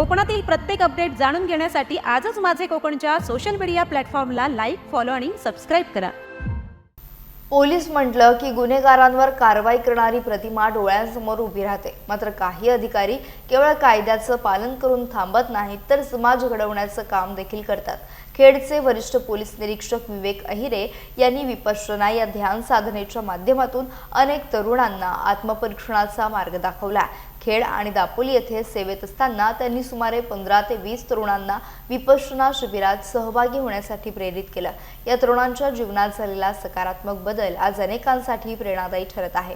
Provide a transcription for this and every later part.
कोकणातील प्रत्येक अपडेट जाणून घेण्यासाठी आजच माझे कोकणच्या सोशल मीडिया प्लॅटफॉर्मला लाईक, फॉलो आणि सबस्क्राईब करा। पोलीस म्हटलं की गुन्हेगारांवर कारवाई करणारी प्रतिमा डोळ्यांसमोर उभी राहते। मात्र काही अधिकारी केवळ कायद्याचं पालन करून थांबत नाहीत, तर समाज घडवण्याचं काम देखील करतात। खेडचे वरिष्ठ पोलीस निरीक्षक विवेक अहिरे यांनी विपश्यना या ध्यान साधनेच्या माध्यमातून अनेक तरुणांना आत्मपरीक्षणाचा मार्ग दाखवला। खेड आणि दापोली येथे सेवेत असताना त्यांनी सुमारे 15 ते 20 तरुणांना विपश्यना शिबिरात सहभागी होण्यासाठी प्रेरित केलं। या तरुणांच्या जीवनात झालेला सकारात्मक बदल आज अनेकांसाठी प्रेरणादायी ठरत आहे।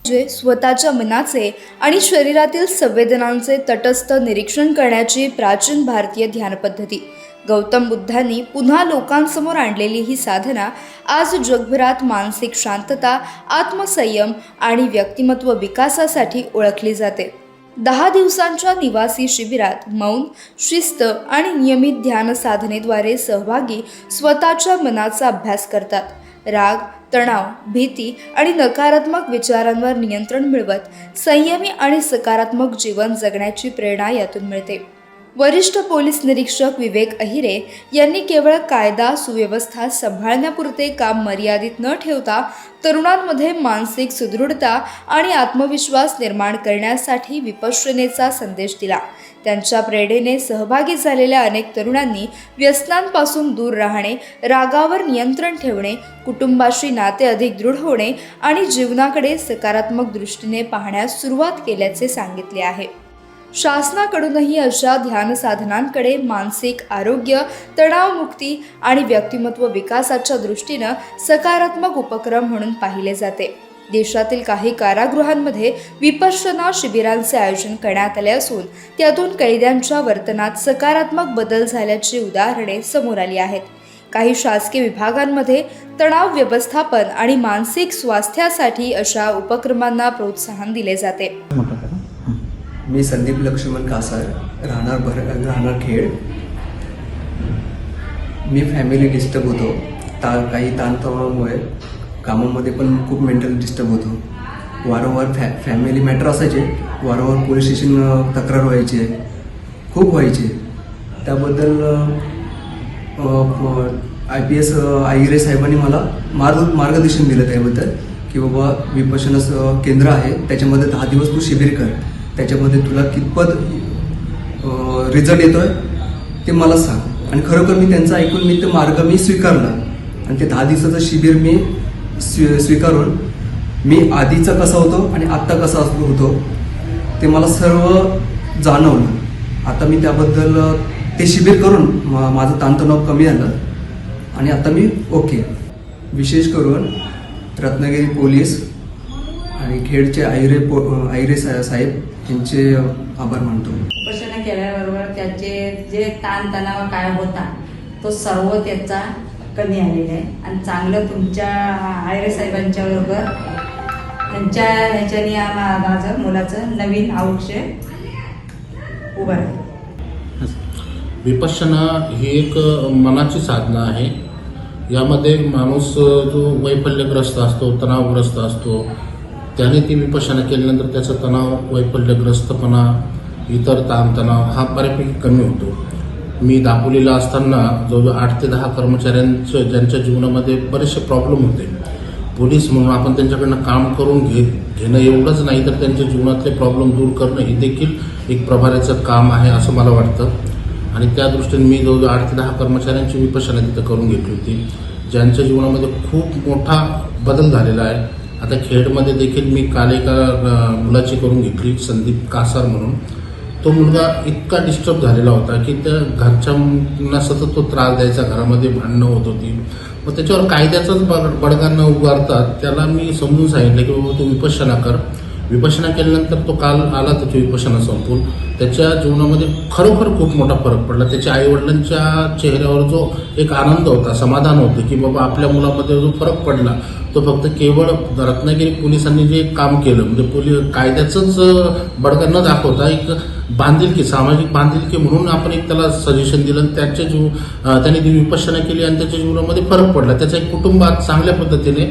जे स्वतःच्या मनाचे आणि शरीरातील संवेदनांचे तटस्थ निरीक्षण करण्याची प्राचीन भारतीय ध्यान पद्धती गौतम बुद्धांनी पुन्हा लोकांसमोर आणलेली ही साधना आज जगभरात मानसिक शांतता, आत्मसंयम आणि व्यक्तिमत्व विकासासाठी ओळखली जाते। 10 दिवसांच्या निवासी शिबिरात मौन, शिस्त आणि नियमित ध्यान साधनेद्वारे सहभागी स्वतःच्या मनाचा अभ्यास करतात। राग, तणाव, भीती आणि नकारात्मक विचारांवर नियंत्रण मिळवत संयमी आणि सकारात्मक जीवन जगण्याची प्रेरणा यातून मिळते। वरिष्ठ पोलीस निरीक्षक विवेक अहिरे यांनी केवळ कायदा सुव्यवस्था सांभाळण्यापुरते काम मर्यादित न ठेवता तरुणांमध्ये मानसिक सुदृढता आणि आत्मविश्वास निर्माण करण्यासाठी विपश्यनेचा संदेश दिला। त्यांच्या प्रेरणेने सहभागी झालेल्या अनेक तरुणांनी व्यसनांपासून दूर राहणे, रागावर नियंत्रण ठेवणे, कुटुंबाशी नाते अधिक दृढ होणे आणि जीवनाकडे सकारात्मक दृष्टीने पाहण्यास सुरुवात केल्याचे सांगितले आहे। शासनाकडूनही अशा ध्यान साधनांकडे मानसिक आरोग्य, तणावमुक्ती आणि व्यक्तिमत्व विकासाच्या दृष्टीने सकारात्मक उपक्रम म्हणून पाहिले जाते। देशातील काही कारागृहांमध्ये विपश्यना शिबिरांचे आयोजन करण्यात आले असून त्यातून कैद्यांच्या वर्तनात सकारात्मक बदल झाल्याची उदाहरणे समोर आली आहेत। काही शासकीय विभागांमध्ये तणाव व्यवस्थापन आणि मानसिक स्वास्थ्यासाठी अशा उपक्रमांना प्रोत्साहन दिले जाते। मी संदीप लक्ष्मण कासार, राहणार खेड। मी फॅमिली डिस्टर्ब होतो, काही ताणतणावामुळे कामामध्ये पण खूप मेंटल डिस्टर्ब होतो। वारंवार फॅमिली मॅटर असायचे, वारंवार पोलीस स्टेशन तक्रार व्हायचे, खूप व्हायचे। त्याबद्दल IPS अहिरे साहेबांनी मला मार्गदर्शन दिलं त्याबद्दल की बाबा विपश्यना केंद्र आहे, त्याच्यामध्ये 10 दिवस तू शिबिर कर, त्याच्यामध्ये तुला कितपत रिझल्ट येतोय ते मला सांग। आणि खरोखर मी त्यांचं ऐकून मी ते मार्ग मी स्वीकारला आणि ते 10 दिवसाचं शिबिर मी स्वीकारून मी आधीचा कसा होतो आणि आत्ता कसा होतो ते मला सर्व जाणवलं। आता मी त्याबद्दल ते शिबिर करून माझं ताणतणाव कमी झालं आणि आता मी ओके। विशेष करून रत्नागिरी पोलीस आणि खेडचे अहिरे साहेब यांचे आभार मानतो। विपश्यना केल्याबरोबर त्याचे जे ताणतणाव काय होता तो सर्व त्याचा कमी आलेला आहे आणि चांगलं तुमच्या अहिरे साहेबांच्या बरोबर त्यांच्या ह्याच्याने माझं मुलाचं नवीन आयुष्य उभं आहे। विपश्यना ही एक मनाची साधना आहे। यामध्ये माणूस जो वैफल्यग्रस्त असतो, तणावग्रस्त असतो, त्याने ती विपश्यना केल्यानंतर त्याचा तणाव, वैफल्यग्रस्तपणा, इतर ताणतणाव हा बऱ्यापैकी कमी होतो। मी दापोलीला असताना जवळजवळ 8 ते 10 कर्मचाऱ्यांचं ज्यांच्या जीवनामध्ये बरेचसे प्रॉब्लेम होते, पोलीस म्हणून आपण त्यांच्याकडनं काम करून घेणं एवढंच नाही तर त्यांच्या जीवनातले प्रॉब्लेम दूर करणं हे देखील एक प्रभाराचं काम आहे असं मला वाटतं। आणि त्या दृष्टीने मी जवळजवळ 8 ते 10 कर्मचाऱ्यांची विपश्यना तिथं करून घेतली होती, ज्यांच्या जीवनामध्ये खूप मोठा बदल झालेला आहे। आता खेडमध्ये देखील मी काल एका मुलाची करून घेतली, संदीप कासार म्हणून। तो मुलगा इतका डिस्टर्ब झालेला होता की त्या घरच्यांना सतत तो त्रास द्यायचा, घरामध्ये भांडणं होत होती। मग त्याच्यावर कायद्याचाच बडगा न उगारता त्याला मी समजून सांगितलं की बाबा तू विपश्यना कर। विपश्यना केल्यानंतर तो काल आला, त्याची विपश्यना संपवून त्याच्या जीवनामध्ये खरोखर खूप मोठा फरक पडला। त्याच्या आईवडिलांच्या चेहऱ्यावर जो एक आनंद होता, समाधान होतं की बाबा आपल्या मुलामध्ये जो फरक पडला तो फक्त केवळ रत्नागिरी पोलिसांनी जे काम केलं म्हणजे कायद्याचंच बडगा न दाखवता एक बांधिलकी, सामाजिक बांधिलकी म्हणून आपण एक त्याला सजेशन दिलं। त्याने ती विपश्यना केली आणि त्याच्या जीवनामध्ये फरक पडला। त्याचा एक कुटुंबात चांगल्या पद्धतीने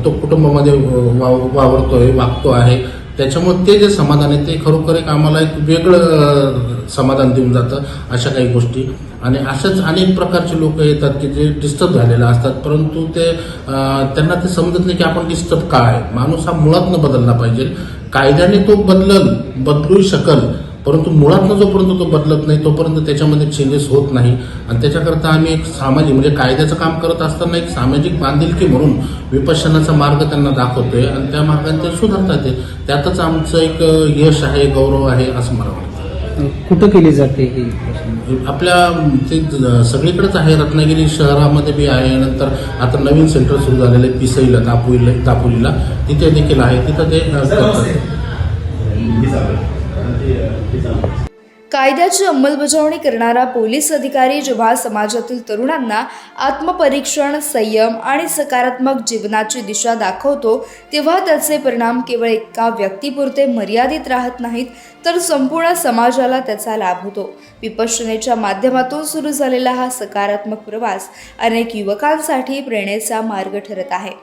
तो कुटुंबामध्ये वावरतोय, वागतो आहे। त्याच्यामुळे ते जे समाधान आहे ते खरोखर एक आम्हाला एक वेगळं समाधान देऊन जातं अशा काही गोष्टी. आणि अशाच अनेक प्रकारचे लोक येतात की जे डिस्टर्ब झालेले असतात, परंतु ते त्यांना ते समजत नाही की आपण डिस्टर्ब काय. माणूस हा मुळातनं बदलला पाहिजे. कायद्याने तो बदलू शकल, परंतु मुळातनं जोपर्यंत तो बदलत नाही तोपर्यंत त्याच्यामध्ये चेंजेस होत नाही. आणि त्याच्याकरता आम्ही एक सामाजिक म्हणजे कायद्याचं काम करत असताना एक सामाजिक बांधिलकी म्हणून विपश्यनाचा मार्ग त्यांना दाखवतोय आणि त्या मार्गाने ते सुधारतात. त्यातच आमचं एक यश आहे, गौरव आहे असं मला वाटतं. कुठं केली जाते ही विपश्यना? आपल्या ते सगळीकडेच आहे. रत्नागिरी शहरामध्ये बी आहे. नंतर आता नवीन सेंटर सुरू झालेलं आहे पिसईला, दापोलीला तिथे देखील आहे. तिथं ते करतात. कायद्याची अंमलबजावणी करणारा पोलीस अधिकारी जेव्हा समाजातील तरुणांना आत्मपरीक्षण, संयम आणि सकारात्मक जीवनाची दिशा दाखवतो, तेव्हा त्याचे परिणाम केवळ एका व्यक्तीपुरते मर्यादित राहत नाहीत, तर संपूर्ण समाजाला त्याचा लाभ होतो. विपश्यनेच्या माध्यमातून सुरू झालेला हा सकारात्मक प्रवास अनेक युवकांसाठी प्रेरणेचा मार्ग ठरत आहे.